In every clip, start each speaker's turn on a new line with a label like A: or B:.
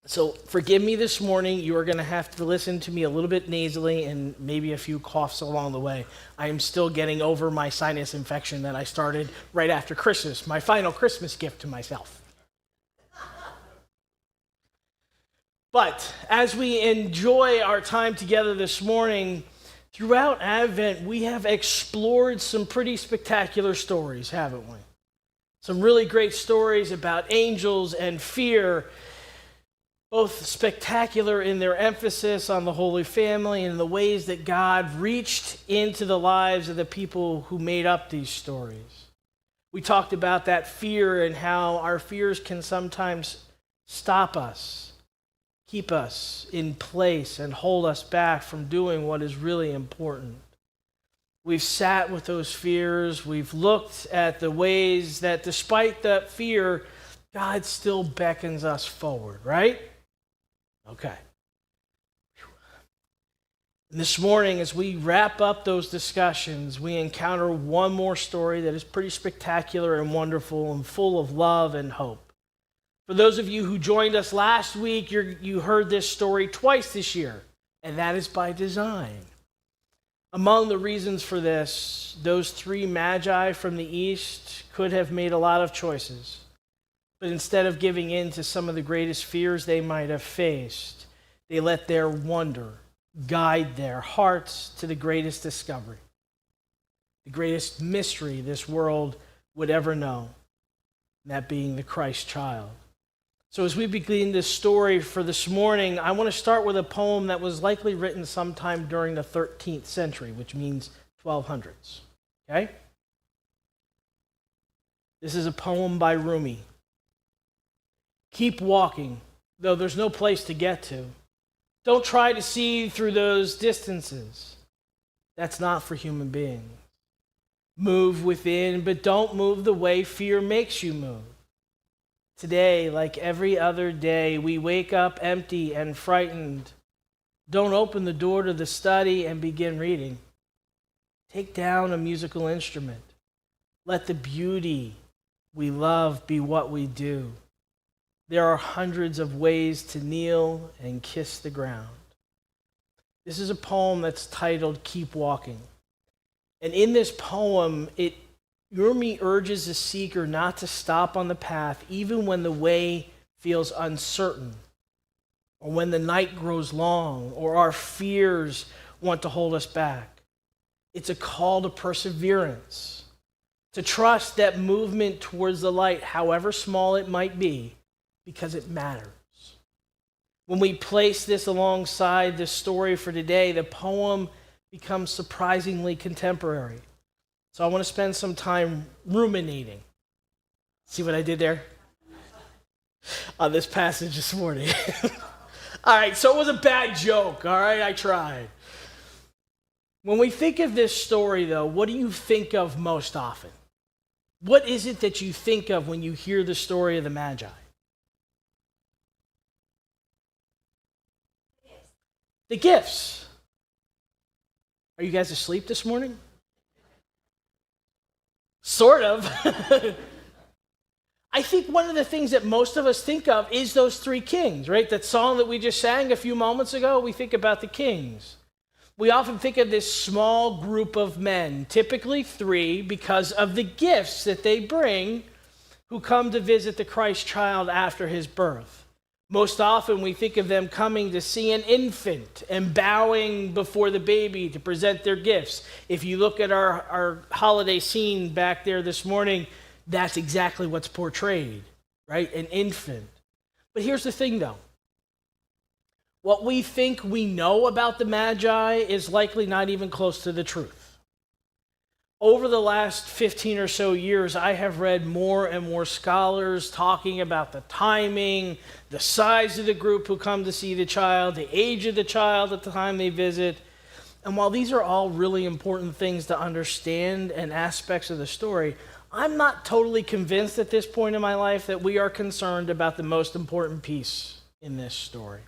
A: So forgive me this morning. You are going to have to listen to me a little bit nasally and maybe a few coughs along the way. I am still getting over my sinus infection that I started right after Christmas, my final Christmas gift to myself. But as we enjoy our time together this morning, throughout Advent, we have explored some pretty spectacular stories, haven't we? Some really great stories about angels and fear, both spectacular in their emphasis on the Holy Family and the ways that God reached into the lives of the people who made up these stories. We talked about that fear and how our fears can sometimes stop us, keep us in place, and hold us back from doing what is really important. We've sat with those fears. We've looked at the ways that despite that fear, God still beckons us forward, right? Okay. And this morning, as we wrap up those discussions, we encounter one more story that is pretty spectacular and wonderful and full of love and hope. For those of you who joined us last week, you heard this story twice this year, and that is by design. Among the reasons for this, those three magi from the east could have made a lot of choices. But instead of giving in to some of the greatest fears they might have faced, they let their wonder guide their hearts to the greatest discovery, the greatest mystery this world would ever know, that being the Christ child. So as we begin this story for this morning, I want to start with a poem that was likely written sometime during the 13th century, which means 1200s. Okay? This is a poem by Rumi. Keep walking, though there's no place to get to. Don't try to see through those distances. That's not for human beings. Move within, but don't move the way fear makes you move. Today, like every other day, we wake up empty and frightened. Don't open the door to the study and begin reading. Take down a musical instrument. Let the beauty we love be what we do. There are hundreds of ways to kneel and kiss the ground. This is a poem that's titled Keep Walking. And in this poem, Rumi urges the seeker not to stop on the path even when the way feels uncertain, or when the night grows long, or our fears want to hold us back. It's a call to perseverance, to trust that movement towards the light, however small it might be, because it matters. When we place this alongside the story for today, the poem becomes surprisingly contemporary. So I want to spend some time ruminating. See what I did there? On this passage this morning. All right, so it was a bad joke, all right? I tried. When we think of this story, though, what do you think of most often? What is it that you think of when you hear the story of the Magi? The gifts. Are you guys asleep this morning? Sort of. I think one of the things that most of us think of is those three kings, right? That song that we just sang a few moments ago, we think about the kings. We often think of this small group of men, typically three, because of the gifts that they bring who come to visit the Christ child after his birth. Most often we think of them coming to see an infant and bowing before the baby to present their gifts. If you look at our holiday scene back there this morning, that's exactly what's portrayed, right? An infant. But here's the thing, though. What we think we know about the Magi is likely not even close to the truth. Over the last 15 or so years, I have read more and more scholars talking about the timing, the size of the group who come to see the child, the age of the child at the time they visit. And while these are all really important things to understand and aspects of the story, I'm not totally convinced at this point in my life that we are concerned about the most important piece in this story.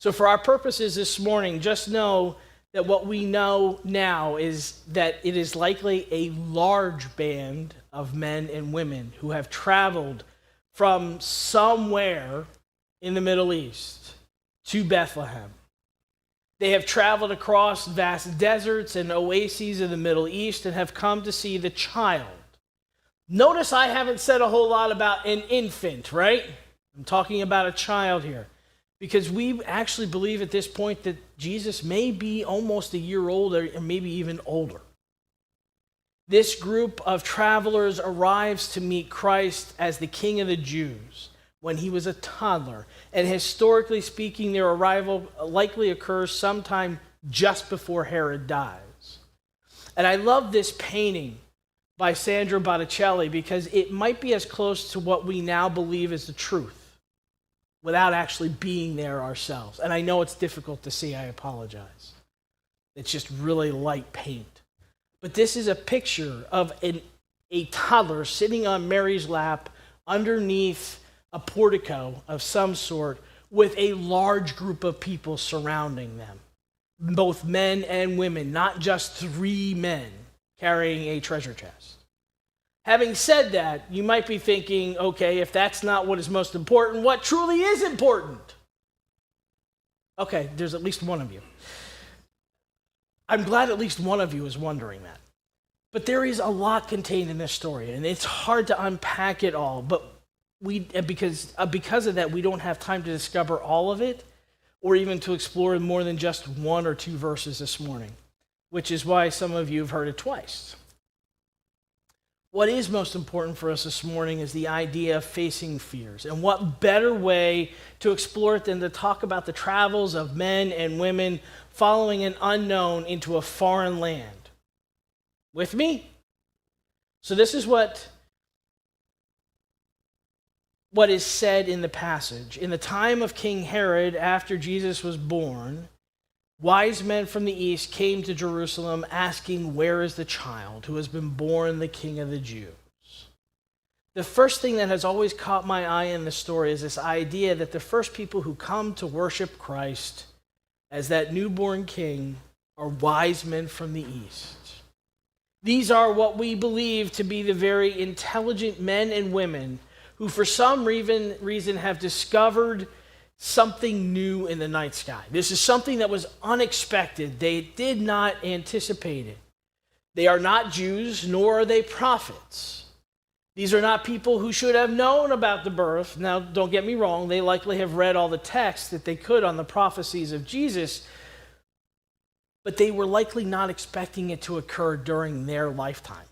A: So for our purposes this morning, just know that what we know now is that it is likely a large band of men and women who have traveled from somewhere in the Middle East to Bethlehem. They have traveled across vast deserts and oases of the Middle East and have come to see the child. Notice I haven't said a whole lot about an infant, right? I'm talking about a child here, because we actually believe at this point that Jesus may be almost a year old or maybe even older. This group of travelers arrives to meet Christ as the King of the Jews when he was a toddler. And historically speaking, their arrival likely occurs sometime just before Herod dies. And I love this painting by Sandro Botticelli because it might be as close to what we now believe is the truth without actually being there ourselves. And I know it's difficult to see, I apologize. It's just really light paint. But this is a picture of a toddler sitting on Mary's lap underneath a portico of some sort with a large group of people surrounding them, both men and women, not just 3 men carrying a treasure chest. Having said that, you might be thinking, okay, if that's not what is most important, what truly is important? Okay, there's at least one of you. I'm glad at least one of you is wondering that. But there is a lot contained in this story, and it's hard to unpack it all, but because of that, we don't have time to discover all of it, or even to explore more than just 1 or 2 verses this morning, which is why some of you have heard it twice. What is most important for us this morning is the idea of facing fears. And what better way to explore it than to talk about the travels of men and women following an unknown into a foreign land. With me? So this is what is said in the passage. In the time of King Herod, after Jesus was born, wise men from the east came to Jerusalem asking, "Where is the child who has been born the King of the Jews?" The first thing that has always caught my eye in the story is this idea that the first people who come to worship Christ as that newborn king are wise men from the east. These are what we believe to be the very intelligent men and women who for some reason have discovered something new in the night sky. This is something that was unexpected. They did not anticipate it. They are not Jews, nor are they prophets. These are not people who should have known about the birth. Now, don't get me wrong, they likely have read all the texts that they could on the prophecies of Jesus, but they were likely not expecting it to occur during their lifetime.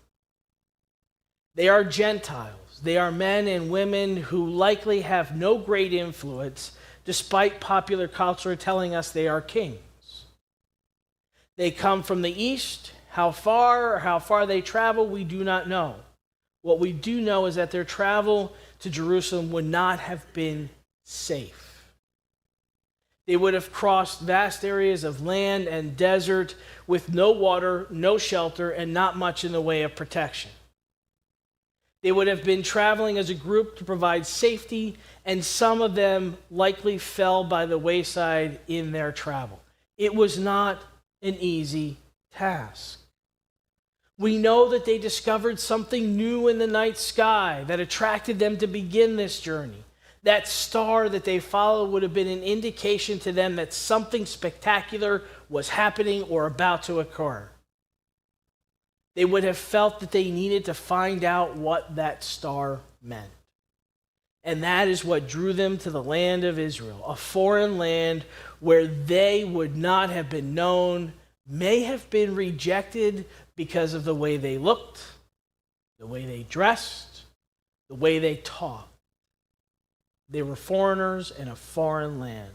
A: They are Gentiles. They are men and women who likely have no great influence, despite popular culture telling us they are kings. They come from the east. How far they travel, we do not know. What we do know is that their travel to Jerusalem would not have been safe. They would have crossed vast areas of land and desert with no water, no shelter, and not much in the way of protection. They would have been traveling as a group to provide safety, and some of them likely fell by the wayside in their travel. It was not an easy task. We know that they discovered something new in the night sky that attracted them to begin this journey. That star that they followed would have been an indication to them that something spectacular was happening or about to occur. They would have felt that they needed to find out what that star meant. And that is what drew them to the land of Israel, a foreign land where they would not have been known, may have been rejected because of the way they looked, the way they dressed, the way they talked. They were foreigners in a foreign land.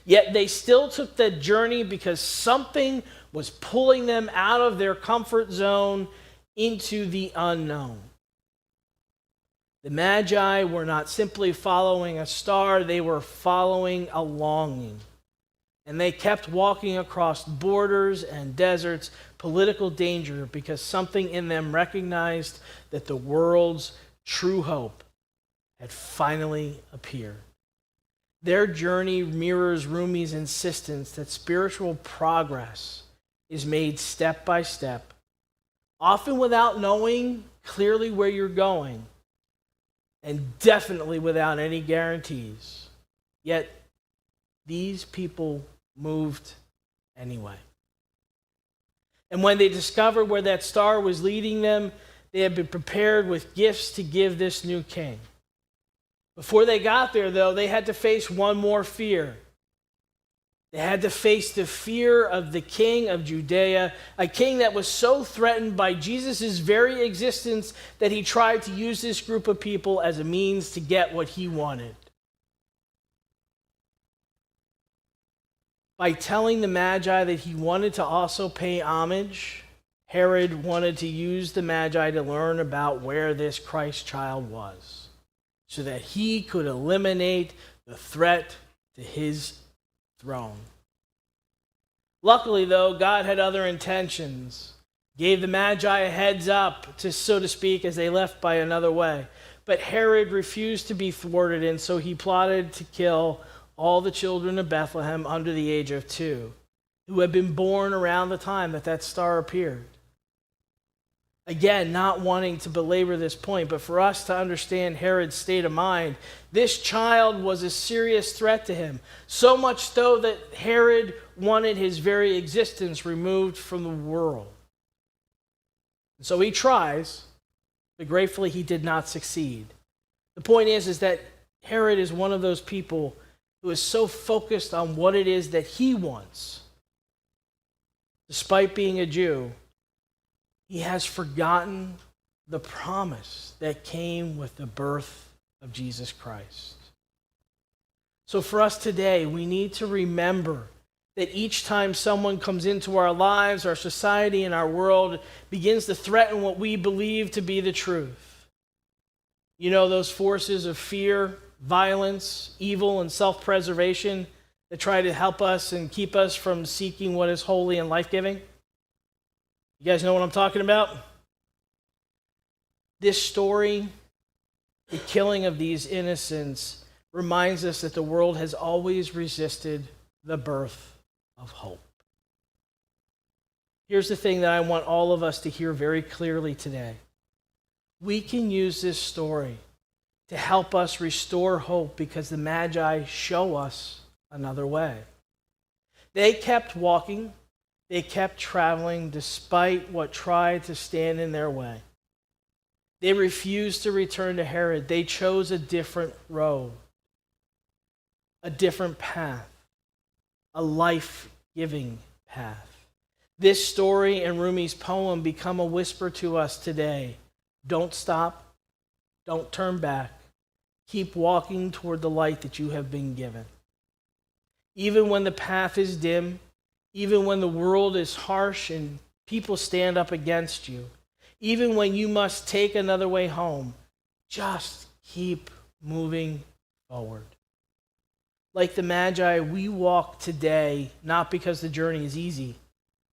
A: Yet they still took that journey because something was pulling them out of their comfort zone into the unknown. The Magi were not simply following a star, they were following a longing. And they kept walking across borders and deserts, political danger, because something in them recognized that the world's true hope had finally appeared. Their journey mirrors Rumi's insistence that spiritual progress is made step by step, often without knowing clearly where you're going, and definitely without any guarantees. Yet these people moved anyway. And when they discovered where that star was leading them, they had been prepared with gifts to give this new king. Before they got there, though, they had to face one more fear. They had to face the fear of the king of Judea, a king that was so threatened by Jesus' very existence that he tried to use this group of people as a means to get what he wanted. By telling the Magi that he wanted to also pay homage, Herod wanted to use the Magi to learn about where this Christ child was, so that he could eliminate the threat to his throne. Luckily, though, God had other intentions. Gave the Magi a heads up, so to speak, as they left by another way. But Herod refused to be thwarted, and so he plotted to kill all the children of Bethlehem under the age of 2, who had been born around the time that star appeared. Again, not wanting to belabor this point, but for us to understand Herod's state of mind, this child was a serious threat to him, so much so that Herod wanted his very existence removed from the world. And so he tries, but gratefully he did not succeed. The point is that Herod is one of those people who is so focused on what it is that he wants. Despite being a Jew, he has forgotten the promise that came with the birth of Jesus Christ. So for us today, we need to remember that each time someone comes into our lives, our society, and our world begins to threaten what we believe to be the truth. You know, those forces of fear, violence, evil, and self-preservation that try to help us and keep us from seeking what is holy and life-giving? You guys know what I'm talking about? This story, the killing of these innocents, reminds us that the world has always resisted the birth of hope. Here's the thing that I want all of us to hear very clearly today. We can use this story to help us restore hope because the Magi show us another way. They kept walking. They kept traveling despite what tried to stand in their way. They refused to return to Herod. They chose a different road, a different path, a life-giving path. This story and Rumi's poem become a whisper to us today. Don't stop. Don't turn back. Keep walking toward the light that you have been given. Even when the path is dim, even when the world is harsh and people stand up against you, even when you must take another way home, just keep moving forward. Like the Magi, we walk today not because the journey is easy,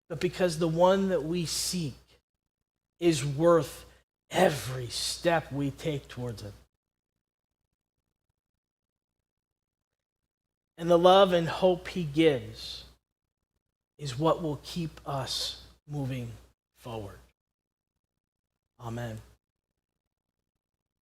A: but because the one that we seek is worth every step we take towards it. And the love and hope he gives is what will keep us moving forward. Amen.